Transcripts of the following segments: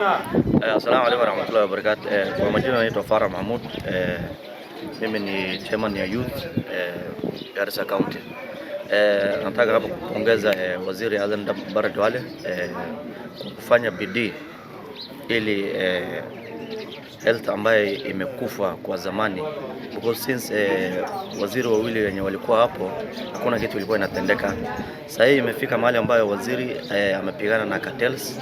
Assalamu alaikum warahmatullahi wabarakatuh. Kwa majina naitwa Farah Mahmud. Mimi ni chairman ya youth Garissa County. Nataka hapa kupongeza Waziri Aden Barre Duale kufanya bidii ili health ambaye imekufa kwa zamani, because since waziri wawili wenye walikuwa hapo hakuna kitu ilikuwa inatendeka. Sasa hii imefika mahali ambayo waziri amepigana na cartels,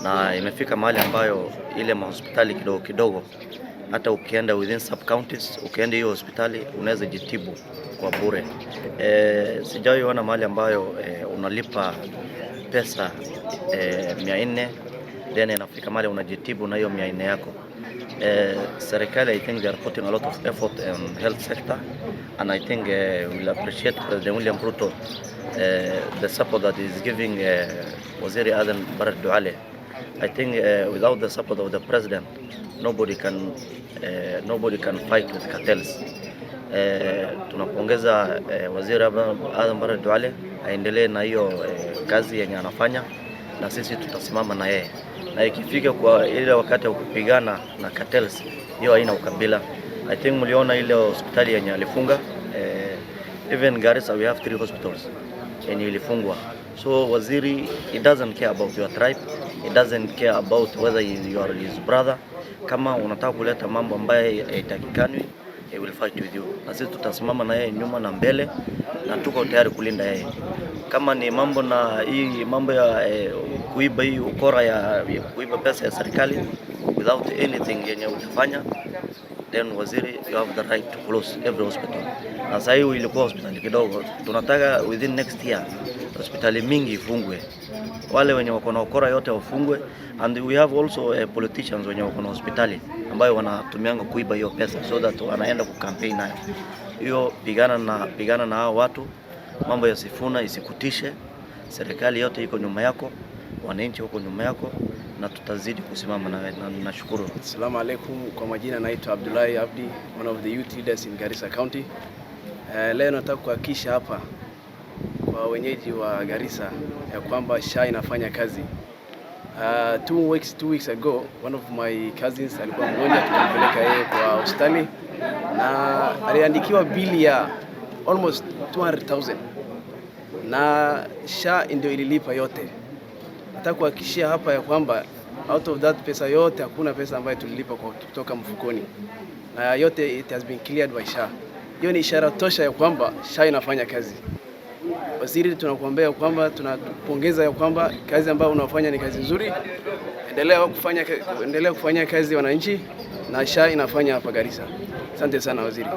na imefika mahali ambayo ile mahospitali kidogo kidogo, hata ukienda within sub counties, ukienda hiyo hospitali unaweza jitibu kwa bure. Sijawahi ona mahali ambayo unalipa pesa 400 then inafika mahali unajitibu na hiyo 400 yako. Serikali, I think they are putting a lot of effort in health sector, and I think we'll appreciate President William Ruto the support that is giving Waziri Aden Barre Duale. I think without the support of the president, nobody can fight with cartels. Tunapongeza Waziri Aden Barre Duale aendelee na hiyo kazi yenye anafanya, na sisi tutasimama na yeye, na ikifika kwa ile wakati wa kupigana na cartels, hiyo haina ukabila. I think mliona ile hospitali yenye alifunga, even Garissa we have 3 hospitals yenye ilifungwa. So waziri, he doesn't care about your tribe, he doesn't care about whether you are his brother. Kama unataka kuleta mambo ambaye haitakikani, he will fight with you, na sisi tutasimama na yeye nyuma na mbele, na tuko tayari kulinda yeye. Kama ni mambo na hii mambo ya kuiba, hii ukora ya kuiba pesa ya serikali without anything yenye utafanya, then waziri, you have the right to close every hospital. Na sasa hiyo ilikuwa hospitali kidogo, tunataka within next year hospitali mingi ifungwe, wale wenye wako na ukora yote wafungwe, and we have also politicians wenye wako na hospitali ambayo wanatumianga kuiba hiyo pesa, so that wanaenda ku campaign nayo. Hiyo pigana na hao watu, mambo ya Sifuna isikutishe. Serikali yote iko nyuma yako, wananchi wako nyuma yako, na tutazidi kusimama na nashukuru. Assalamu alaikum. Kwa majina naitwa Abdullahi Abdi, one of the youth leaders in Garissa County. Leo nataka kuhakikisha hapa kwa wenyeji wa Garissa ya kwamba SHA inafanya kazi. 2 weeks ago, one of my cousins alikuwa mgonjwa, tukampeleka yeye kwa hospitali na aliandikiwa bili ya almost 200,000 na SHA ndio ililipa yote. Nataka kuhakikishia hapa ya kwamba out of that pesa yote hakuna pesa ambayo tulilipa kutoka mfukoni, na yote it has been cleared by SHA. Hiyo ni ishara tosha ya kwamba SHA inafanya kazi. Waziri, tunakuombea kwamba tunapongeza ya kwamba kazi ambayo unafanya ni kazi nzuri. Endelea kufanya kazi wananchi, na SHA inafanya hapa Garissa. Asante sana waziri.